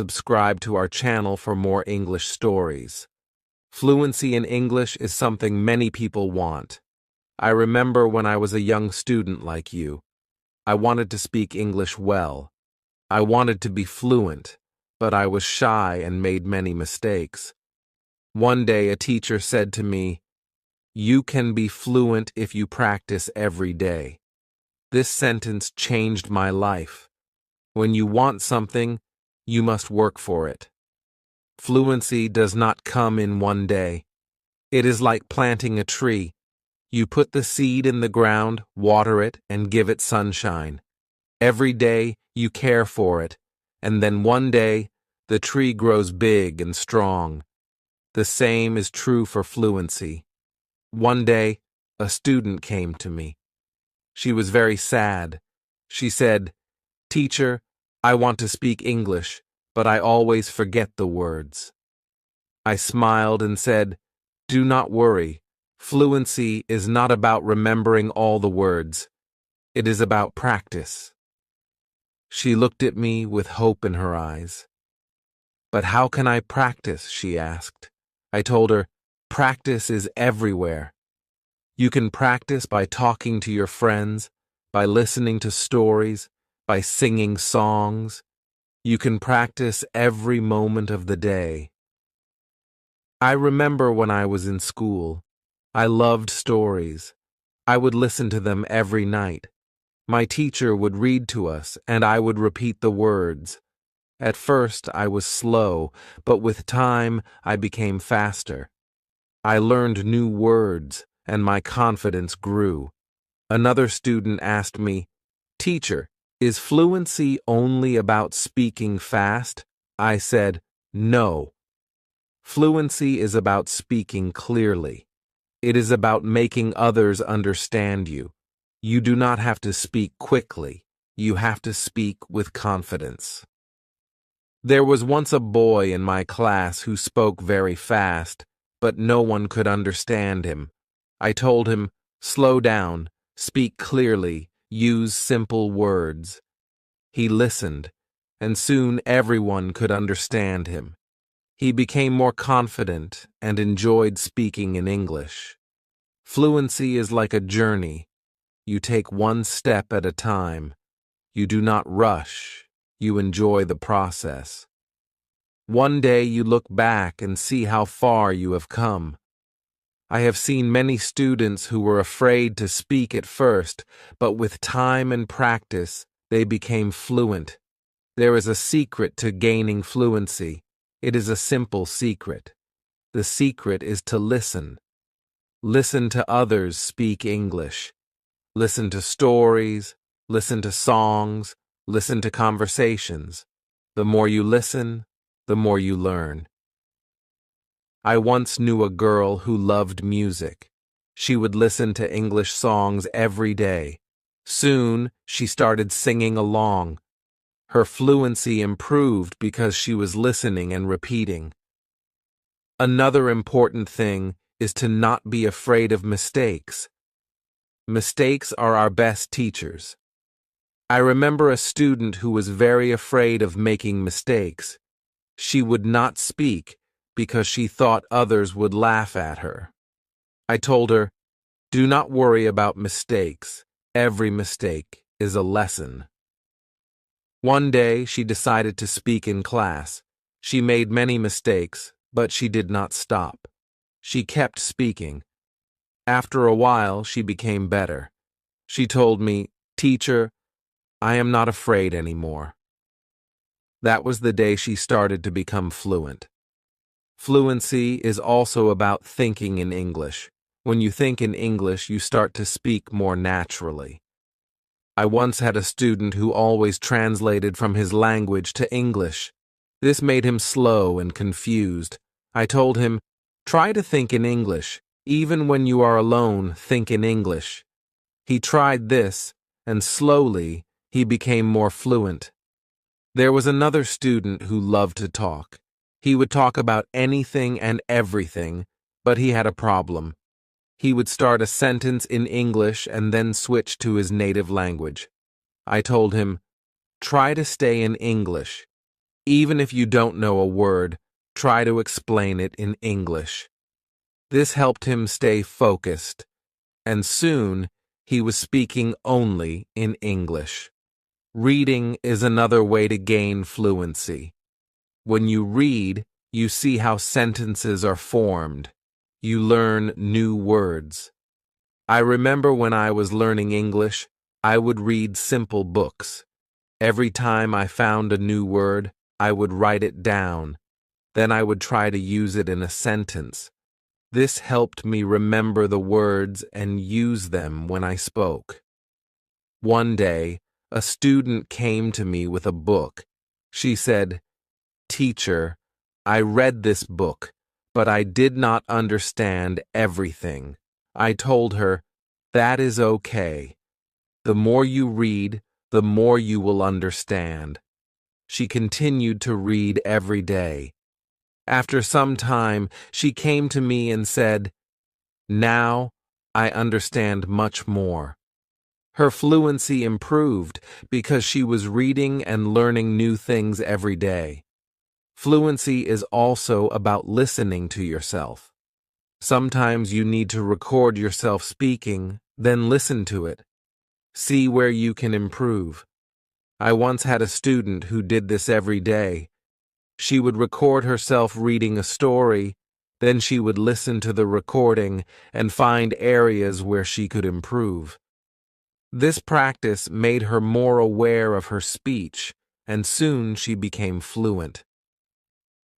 subscribe to our channel for more English stories. Fluency in English is something many people want. I remember when I was a young student like you. I wanted to speak English well. I wanted to be fluent, but I was shy and made many mistakes. One day a teacher said to me, "You can be fluent if you practice every day." This sentence changed my life. When you want something, you must work for it. Fluency does not come in one day. It is like planting a tree. You put the seed in the ground, water it, and give it sunshine. Every day you care for it, and then one day the tree grows big and strong. The same is true for fluency. One day, a student came to me. She was very sad. She said, "Teacher, I want to speak English, but I always forget the words." I smiled and said, "Do not worry. Fluency is not about remembering all the words. It is about practice." She looked at me with hope in her eyes. "But how can I practice?" she asked. I told her, "Practice is everywhere. You can practice by talking to your friends, by listening to stories, by singing songs. You can practice every moment of the day." I remember when I was in school. I loved stories. I would listen to them every night. My teacher would read to us, and I would repeat the words. At first, I was slow, but with time, I became faster. I learned new words, and my confidence grew. Another student asked me, "Teacher, is fluency only about speaking fast?" I said, "No. Fluency is about speaking clearly. It is about making others understand you. You do not have to speak quickly. You have to speak with confidence." There was once a boy in my class who spoke very fast, but no one could understand him. I told him, "Slow down, speak clearly, use simple words." He listened, and soon everyone could understand him. He became more confident and enjoyed speaking in English. Fluency is like a journey. You take one step at a time. You do not rush. You enjoy the process. One day you look back and see how far you have come. I have seen many students who were afraid to speak at first, but with time and practice, they became fluent. There is a secret to gaining fluency. It is a simple secret. The secret is to listen. Listen to others speak English. Listen to stories, listen to songs, listen to conversations. The more you listen, the more you learn. I once knew a girl who loved music. She would listen to English songs every day. Soon, she started singing along. Her fluency improved because she was listening and repeating. Another important thing is to not be afraid of mistakes. Mistakes are our best teachers. I remember a student who was very afraid of making mistakes. She would not speak because she thought others would laugh at her. I told her, "Do not worry about mistakes. Every mistake is a lesson." One day, she decided to speak in class. She made many mistakes, but she did not stop. She kept speaking. After a while, she became better. She told me, "Teacher, I am not afraid anymore." That was the day she started to become fluent. Fluency is also about thinking in English. When you think in English, you start to speak more naturally. I once had a student who always translated from his language to English. This made him slow and confused. I told him, "Try to think in English. Even when you are alone, think in English." He tried this, and slowly, he became more fluent. There was another student who loved to talk. He would talk about anything and everything, but he had a problem. He would start a sentence in English and then switch to his native language. I told him, "Try to stay in English. Even if you don't know a word, try to explain it in English. This helped him stay focused, and soon he was speaking only in English. Reading is another way to gain fluency. When you read, you see how sentences are formed. You learn new words. I remember when I was learning English, I would read simple books. Every time I found a new word, I would write it down. Then I would try to use it in a sentence. This helped me remember the words and use them when I spoke. One day, a student came to me with a book. She said, "Teacher, I read this book, but I did not understand everything." I told her, "That is okay. The more you read, the more you will understand." She continued to read every day. After some time, she came to me and said, "Now I understand much more." Her fluency improved because she was reading and learning new things every day. Fluency is also about listening to yourself. Sometimes you need to record yourself speaking, then listen to it. See where you can improve. I once had a student who did this every day. She would record herself reading a story, then she would listen to the recording and find areas where she could improve. This practice made her more aware of her speech, and soon she became fluent.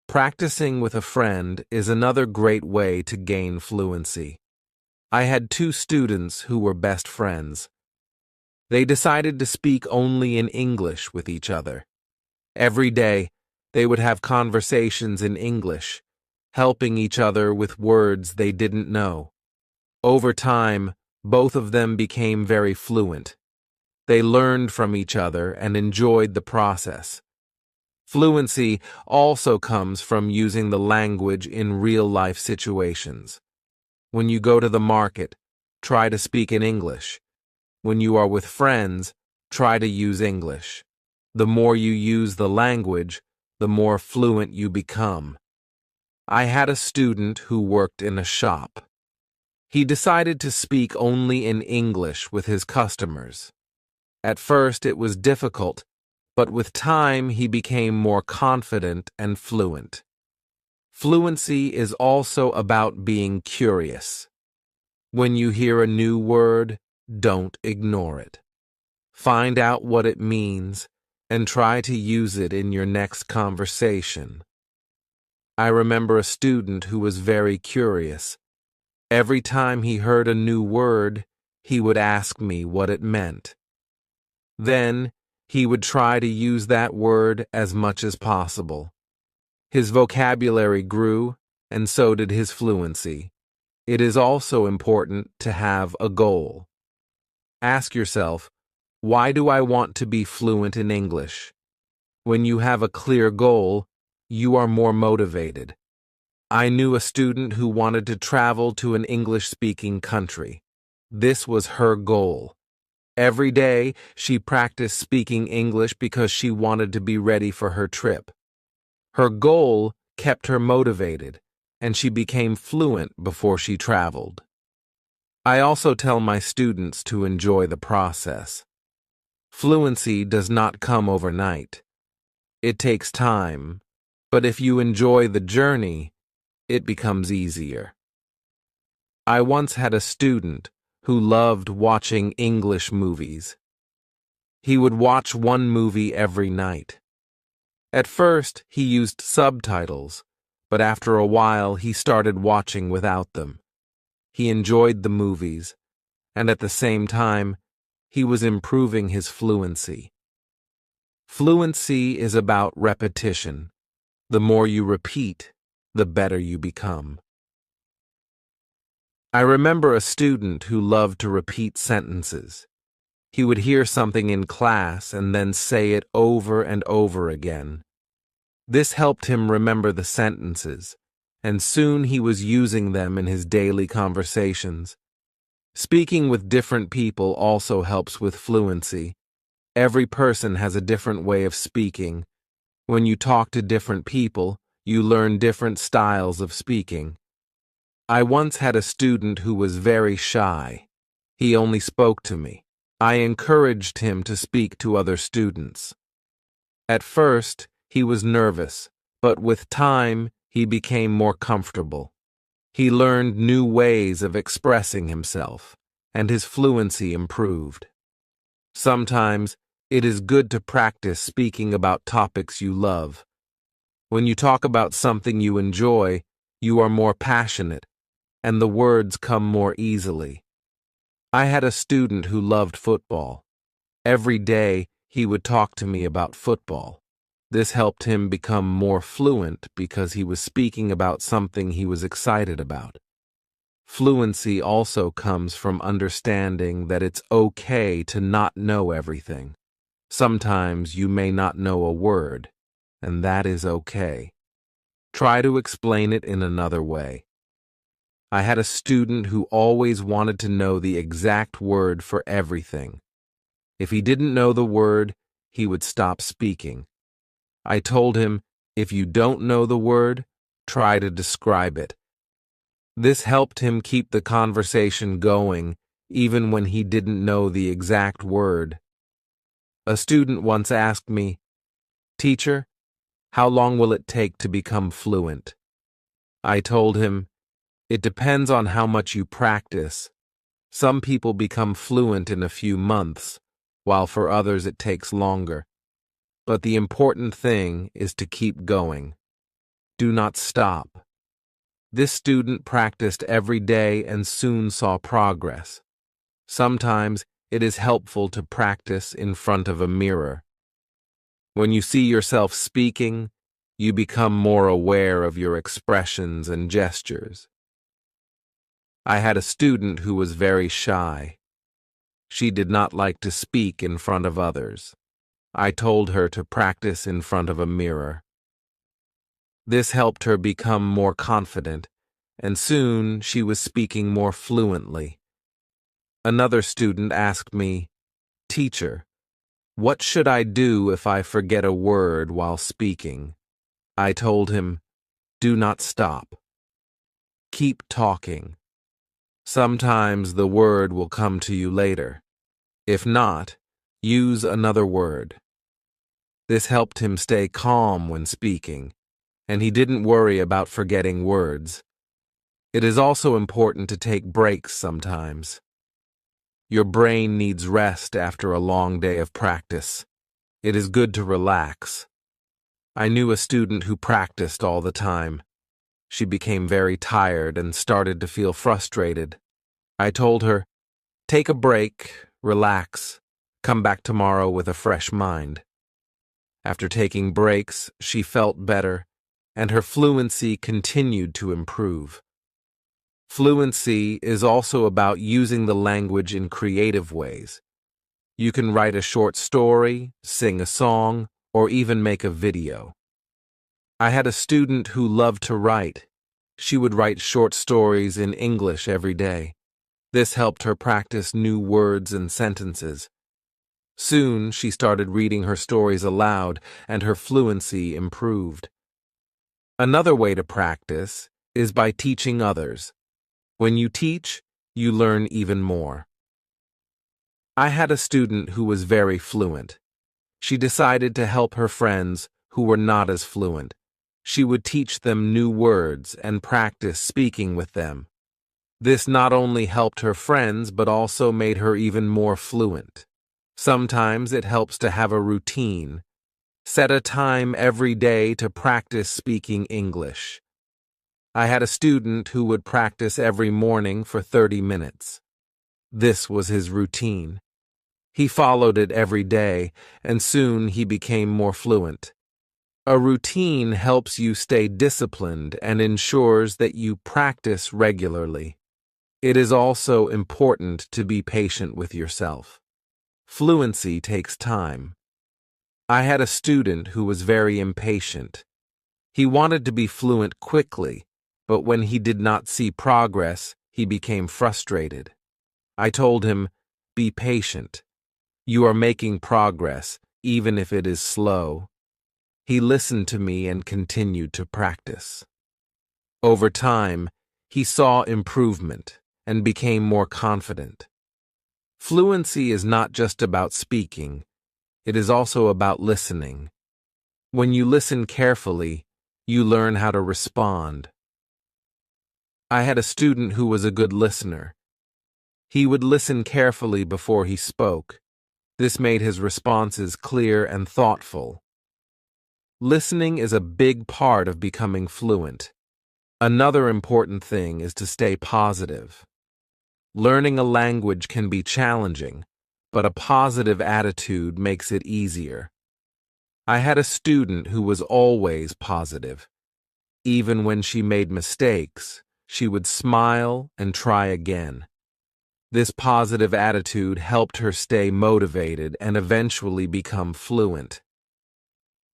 Practicing with a friend is another great way to gain fluency. I had two students who were best friends. They decided to speak only in English with each other. Every day, they would have conversations in English, helping each other with words they didn't know. Over time, both of them became very fluent. They learned from each other and enjoyed the process. Fluency also comes from using the language in real-life situations. When you go to the market, try to speak in English. When you are with friends, try to use English. The more you use the language, the more fluent you become. I had a student who worked in a shop. He decided to speak only in English with his customers. At first it was difficult, but with time he became more confident and fluent. Fluency is also about being curious. When you hear a new word, don't ignore it. Find out what it means and try to use it in your next conversation. I remember a student who was very curious. Every time he heard a new word, he would ask me what it meant. Then, he would try to use that word as much as possible. His vocabulary grew, and so did his fluency. It is also important to have a goal. Ask yourself, why do I want to be fluent in English? When you have a clear goal, you are more motivated. I knew a student who wanted to travel to an English-speaking country. This was her goal. Every day, she practiced speaking English because she wanted to be ready for her trip. Her goal kept her motivated, and she became fluent before she traveled. I also tell my students to enjoy the process. Fluency does not come overnight. It takes time, but if you enjoy the journey, it becomes easier. I once had a student who loved watching English movies. He would watch one movie every night. At first, he used subtitles, but after a while he started watching without them. He enjoyed the movies, and at the same time, he was improving his fluency. Fluency is about repetition. The more you repeat, the better you become. I remember a student who loved to repeat sentences. He would hear something in class and then say it over and over again. This helped him remember the sentences, and soon he was using them in his daily conversations. Speaking with different people also helps with fluency. Every person has a different way of speaking. When you talk to different people, you learn different styles of speaking. I once had a student who was very shy. He only spoke to me. I encouraged him to speak to other students. At first, he was nervous, but with time, he became more comfortable. He learned new ways of expressing himself, and his fluency improved. Sometimes, it is good to practice speaking about topics you love. When you talk about something you enjoy, you are more passionate, and the words come more easily. I had a student who loved football. Every day, he would talk to me about football. This helped him become more fluent because he was speaking about something he was excited about. Fluency also comes from understanding that it's okay to not know everything. Sometimes you may not know a word, and that is okay. Try to explain it in another way. I had a student who always wanted to know the exact word for everything. If he didn't know the word, he would stop speaking. I told him, if you don't know the word, try to describe it. This helped him keep the conversation going, even when he didn't know the exact word. A student once asked me, "Teacher, how long will it take to become fluent?" I told him, it depends on how much you practice. Some people become fluent in a few months, while for others it takes longer. But the important thing is to keep going. Do not stop. This student practiced every day and soon saw progress. Sometimes it is helpful to practice in front of a mirror. When you see yourself speaking, you become more aware of your expressions and gestures. I had a student who was very shy. She did not like to speak in front of others. I told her to practice in front of a mirror. This helped her become more confident, and soon she was speaking more fluently. Another student asked me, "Teacher, what should I do if I forget a word while speaking?" I told him, do not stop. Keep talking. Sometimes the word will come to you later. If not, use another word. This helped him stay calm when speaking, and he didn't worry about forgetting words. It is also important to take breaks sometimes. Your brain needs rest after a long day of practice. It is good to relax. I knew a student who practiced all the time. She became very tired and started to feel frustrated. I told her, take a break, relax, come back tomorrow with a fresh mind. After taking breaks, she felt better, and her fluency continued to improve. Fluency is also about using the language in creative ways. You can write a short story, sing a song, or even make a video. I had a student who loved to write. She would write short stories in English every day. This helped her practice new words and sentences. Soon, she started reading her stories aloud, and her fluency improved. Another way to practice is by teaching others. When you teach, you learn even more. I had a student who was very fluent. She decided to help her friends who were not as fluent. She would teach them new words and practice speaking with them. This not only helped her friends but also made her even more fluent. Sometimes it helps to have a routine. Set a time every day to practice speaking English. I had a student who would practice every morning for 30 minutes. This was his routine. He followed it every day, and soon he became more fluent. A routine helps you stay disciplined and ensures that you practice regularly. It is also important to be patient with yourself. Fluency takes time. I had a student who was very impatient. He wanted to be fluent quickly, but when he did not see progress, he became frustrated. I told him, be patient. You are making progress, even if it is slow. He listened to me and continued to practice. Over time, he saw improvement and became more confident. Fluency is not just about speaking, it is also about listening. When you listen carefully, you learn how to respond. I had a student who was a good listener. He would listen carefully before he spoke. This made his responses clear and thoughtful. Listening is a big part of becoming fluent. Another important thing is to stay positive. Learning a language can be challenging, but a positive attitude makes it easier. I had a student who was always positive. Even when she made mistakes, she would smile and try again. This positive attitude helped her stay motivated and eventually become fluent.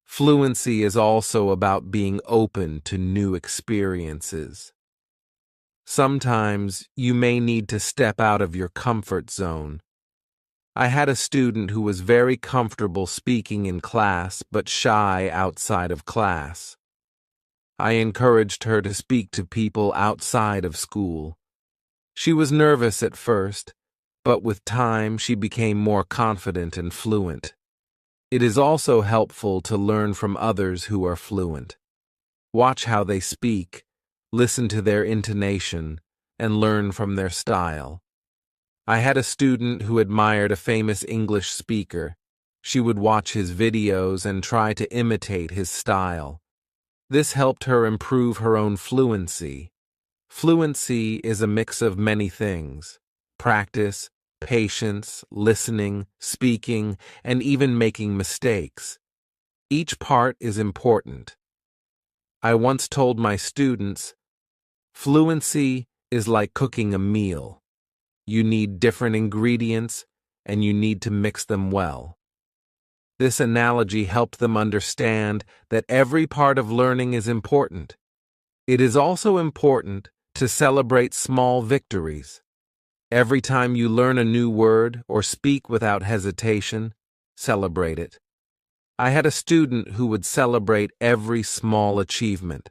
Fluency is also about being open to new experiences. Sometimes you may need to step out of your comfort zone. I had a student who was very comfortable speaking in class but shy outside of class. I encouraged her to speak to people outside of school. She was nervous at first, but with time she became more confident and fluent. It is also helpful to learn from others who are fluent. Watch how they speak, listen to their intonation, and learn from their style. I had a student who admired a famous English speaker. She would watch his videos and try to imitate his style. This helped her improve her own fluency. Fluency is a mix of many things: practice, patience, listening, speaking, and even making mistakes. Each part is important. I once told my students, fluency is like cooking a meal. You need different ingredients, and you need to mix them well. This analogy helped them understand that every part of learning is important. It is also important to celebrate small victories. Every time you learn a new word or speak without hesitation, celebrate it. I had a student who would celebrate every small achievement.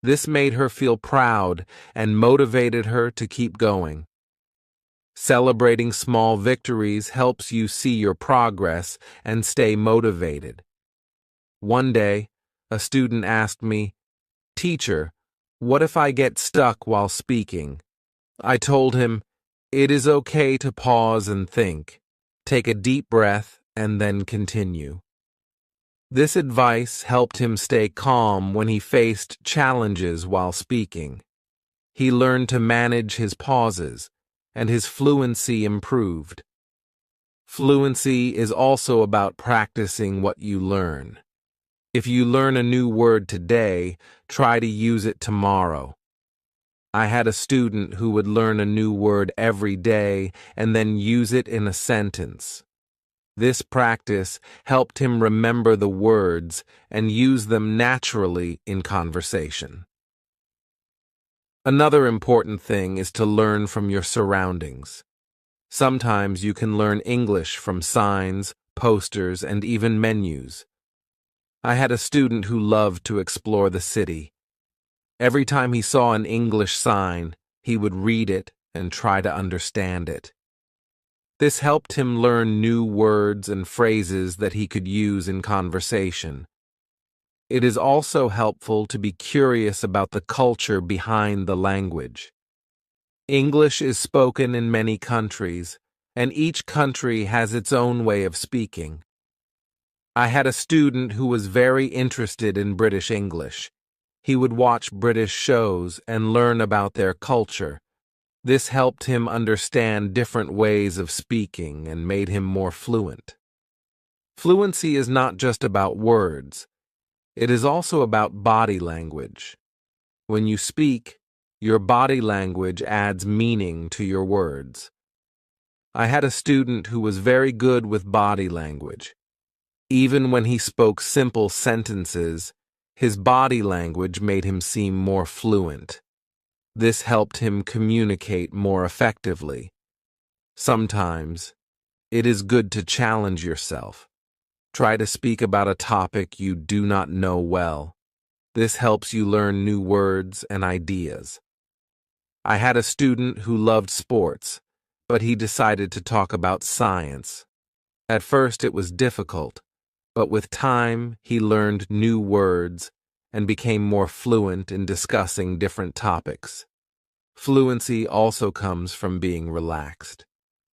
This made her feel proud and motivated her to keep going. Celebrating small victories helps you see your progress and stay motivated. One day, a student asked me, "Teacher, what if I get stuck while speaking?" I told him, "It is okay to pause and think. Take a deep breath and then continue." This advice helped him stay calm when he faced challenges while speaking. He learned to manage his pauses, and his fluency improved. Fluency is also about practicing what you learn. If you learn a new word today, try to use it tomorrow. I had a student who would learn a new word every day and then use it in a sentence. This practice helped him remember the words and use them naturally in conversation. Another important thing is to learn from your surroundings. Sometimes you can learn English from signs, posters, and even menus. I had a student who loved to explore the city. Every time he saw an English sign, he would read it and try to understand it. This helped him learn new words and phrases that he could use in conversation. It is also helpful to be curious about the culture behind the language. English is spoken in many countries, and each country has its own way of speaking. I had a student who was very interested in British English. He would watch British shows and learn about their culture. This helped him understand different ways of speaking and made him more fluent. Fluency is not just about words. It is also about body language. When you speak, your body language adds meaning to your words. I had a student who was very good with body language. Even when he spoke simple sentences, his body language made him seem more fluent. This helped him communicate more effectively. Sometimes, it is good to challenge yourself. Try to speak about a topic you do not know well. This helps you learn new words and ideas. I had a student who loved sports, but he decided to talk about science. At first it was difficult, but with time he learned new words and became more fluent in discussing different topics. Fluency also comes from being relaxed.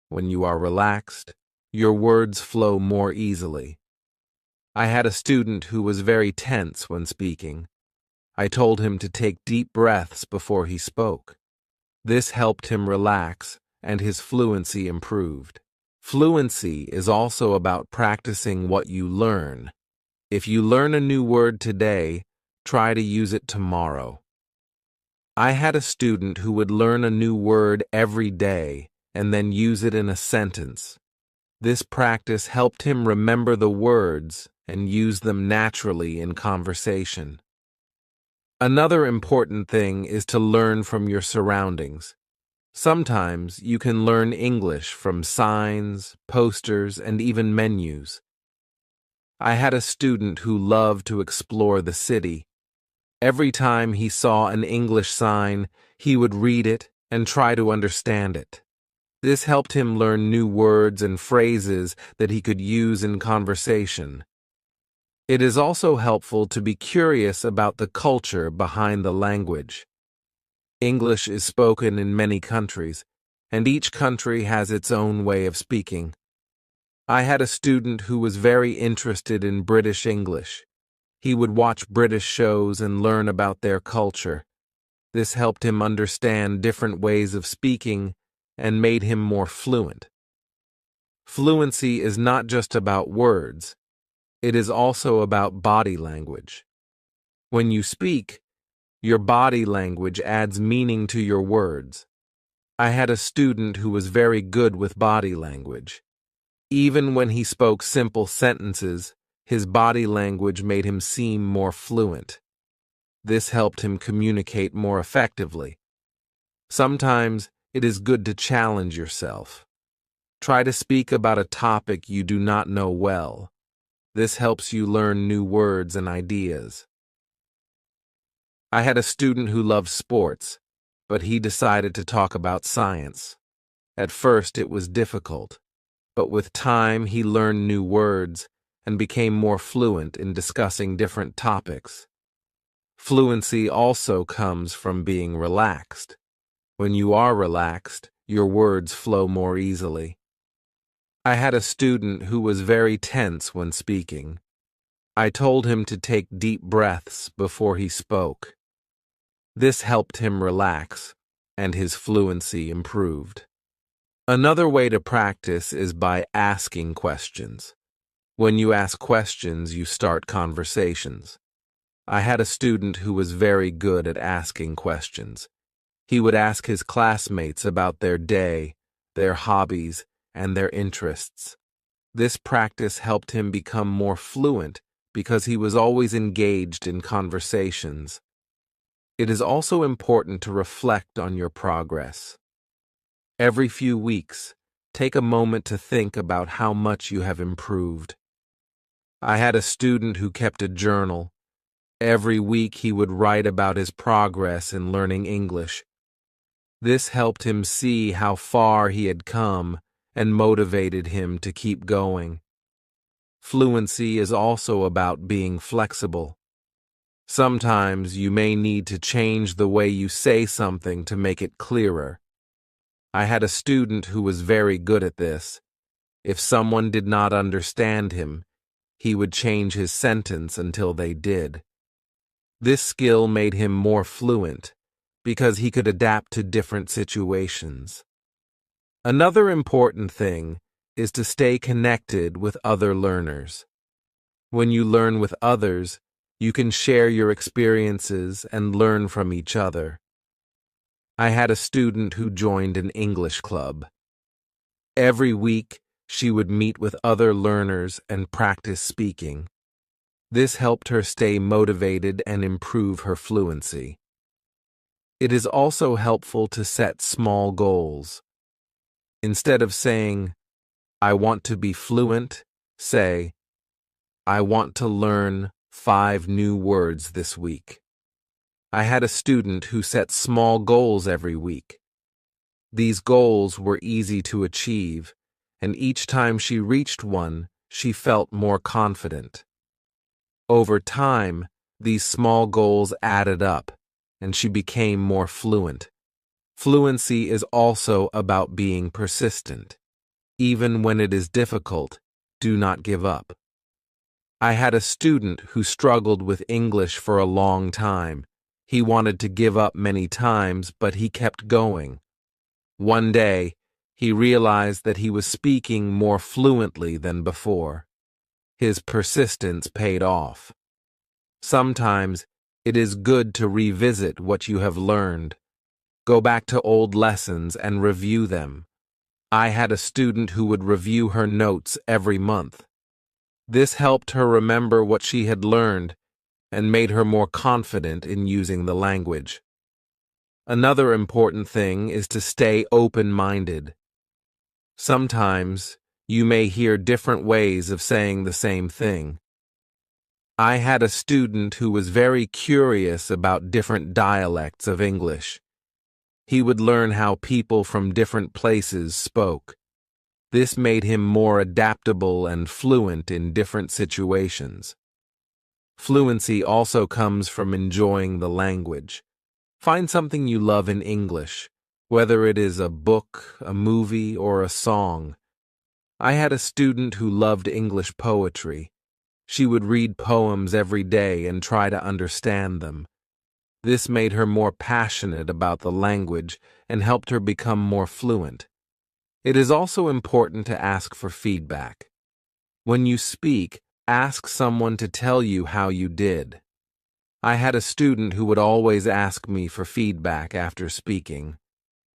When you are relaxed, your words flow more easily. I had a student who was very tense when speaking. I told him to take deep breaths before he spoke. This helped him relax, and his fluency improved. Fluency is also about practicing what you learn. If you learn a new word today, try to use it tomorrow. I had a student who would learn a new word every day and then use it in a sentence. This practice helped him remember the words and use them naturally in conversation. Another important thing is to learn from your surroundings. Sometimes you can learn English from signs, posters, and even menus. I had a student who loved to explore the city. Every time he saw an English sign, he would read it and try to understand it. This helped him learn new words and phrases that he could use in conversation. It is also helpful to be curious about the culture behind the language. English is spoken in many countries, and each country has its own way of speaking. I had a student who was very interested in British English. He would watch British shows and learn about their culture. This helped him understand different ways of speaking and made him more fluent. Fluency is not just about words. It is also about body language. When you speak, your body language adds meaning to your words. I had a student who was very good with body language. Even when he spoke simple sentences, his body language made him seem more fluent. This helped him communicate more effectively. Sometimes it is good to challenge yourself. Try to speak about a topic you do not know well. This helps you learn new words and ideas. I had a student who loved sports, but he decided to talk about science. At first it was difficult, but with time he learned new words and became more fluent in discussing different topics. Fluency also comes from being relaxed. When you are relaxed, your words flow more easily. I had a student who was very tense when speaking. I told him to take deep breaths before he spoke. This helped him relax, and his fluency improved. Another way to practice is by asking questions. When you ask questions, you start conversations. I had a student who was very good at asking questions. He would ask his classmates about their day, their hobbies, and their interests. This practice helped him become more fluent because he was always engaged in conversations. It is also important to reflect on your progress. Every few weeks, take a moment to think about how much you have improved. I had a student who kept a journal. Every week he would write about his progress in learning English. This helped him see how far he had come and motivated him to keep going. Fluency is also about being flexible. Sometimes you may need to change the way you say something to make it clearer. I had a student who was very good at this. If someone did not understand him, he would change his sentence until they did. This skill made him more fluent because he could adapt to different situations. Another important thing is to stay connected with other learners. When you learn with others, you can share your experiences and learn from each other. I had a student who joined an English club. Every week, she would meet with other learners and practice speaking. This helped her stay motivated and improve her fluency. It is also helpful to set small goals. Instead of saying, "I want to be fluent," say, I want to learn 5 new words this week. I had a student who set small goals every week. These goals were easy to achieve, and each time she reached one, she felt more confident. Over time, these small goals added up, and she became more fluent. Fluency is also about being persistent. Even when it is difficult, do not give up. I had a student who struggled with English for a long time. He wanted to give up many times, but he kept going. One day, he realized that he was speaking more fluently than before. His persistence paid off. Sometimes, it is good to revisit what you have learned. Go back to old lessons and review them. I had a student who would review her notes every month. This helped her remember what she had learned and made her more confident in using the language. Another important thing is to stay open-minded. Sometimes, you may hear different ways of saying the same thing. I had a student who was very curious about different dialects of English. He would learn how people from different places spoke. This made him more adaptable and fluent in different situations. Fluency also comes from enjoying the language. Find something you love in English, whether it is a book, a movie, or a song. I had a student who loved English poetry. She would read poems every day and try to understand them. This made her more passionate about the language and helped her become more fluent. It is also important to ask for feedback. When you speak, ask someone to tell you how you did. I had a student who would always ask me for feedback after speaking.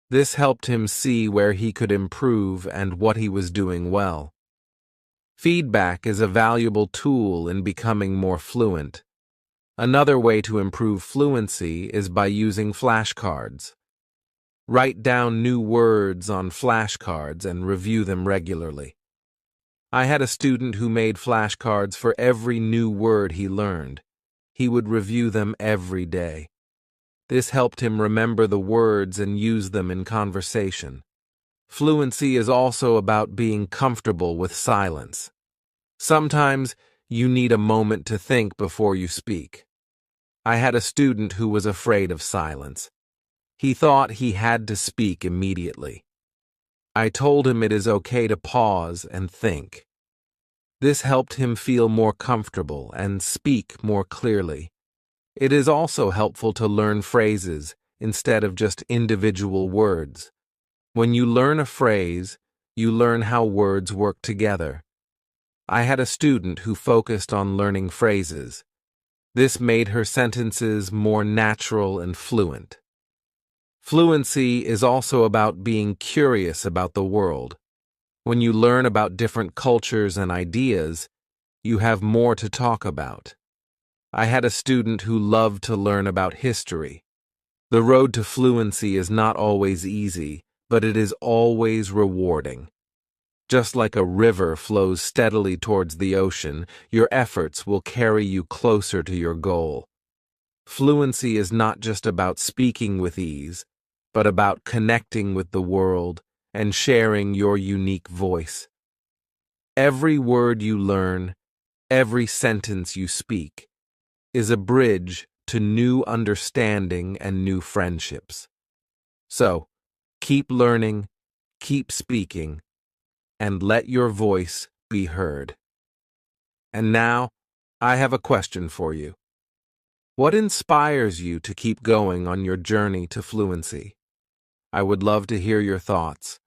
This helped him see where he could improve and what he was doing well. Feedback is a valuable tool in becoming more fluent. Another way to improve fluency is by using flashcards. Write down new words on flashcards and review them regularly. I had a student who made flashcards for every new word he learned. He would review them every day. This helped him remember the words and use them in conversation. Fluency is also about being comfortable with silence. Sometimes you need a moment to think before you speak. I had a student who was afraid of silence. He thought he had to speak immediately. I told him it is okay to pause and think. This helped him feel more comfortable and speak more clearly. It is also helpful to learn phrases instead of just individual words. When you learn a phrase, you learn how words work together. I had a student who focused on learning phrases. This made her sentences more natural and fluent. Fluency is also about being curious about the world. When you learn about different cultures and ideas, you have more to talk about. I had a student who loved to learn about history. The road to fluency is not always easy, but it is always rewarding. Just like a river flows steadily towards the ocean, your efforts will carry you closer to your goal. Fluency is not just about speaking with ease, but about connecting with the world and sharing your unique voice. Every word you learn, every sentence you speak, is a bridge to new understanding and new friendships. So, keep learning, keep speaking, and let your voice be heard. And now, I have a question for you. What inspires you to keep going on your journey to fluency? I would love to hear your thoughts.